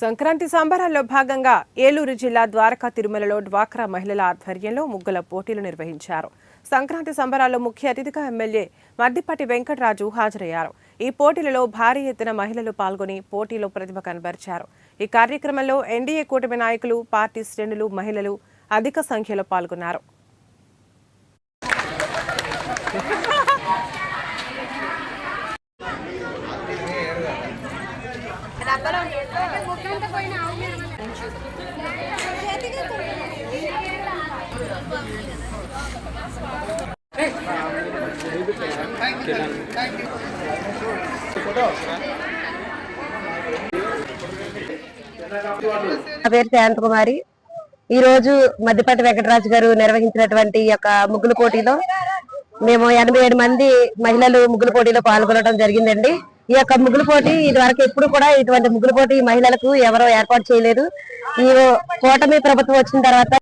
సంక్రాంతి సంబరాల్లో భాగంగా ఏలూరు జిల్లా ద్వారకా తిరుమలలో డ్వాక్రా మహిళల ఆధ్వర్యంలో ముగ్గుల పోటీలు నిర్వహించారు. సంక్రాంతి సంబరాల్లో ముఖ్య అతిథిగా ఎమ్మెల్యే మద్దిపాటి వెంకటరాజు హాజరయ్యారు. ఈ పోటీలలో భారీ ఎత్తున మహిళలు పాల్గొని పోటీలో ప్రతిభ కనబరిచారు. ఈ కార్యక్రమంలో ఎన్డీఏ కూటమి నాయకులు, పార్టీ శ్రేణులు, మహిళలు అధిక సంఖ్యలో పాల్గొన్నారు. నా పేరు శాంతకుమారి. ఈ రోజు మద్దిపాటి వెంకటరాజు గారు నిర్వహించినటువంటి ఈ యొక్క ముగ్గుల పోటీలో మేము 87 మంది మహిళలు ముగ్గుల పోటీలో పాల్గొనడం జరిగిందండి. ఈ యొక్క ముగ్గుల పోటీ ఇది వరకు ఎప్పుడు కూడా ఇటువంటి ముగ్గుల పోటీ మహిళలకు ఎవరో ఏర్పాటు చేయలేదు. ఈ కూటమి ప్రభుత్వం వచ్చిన తర్వాత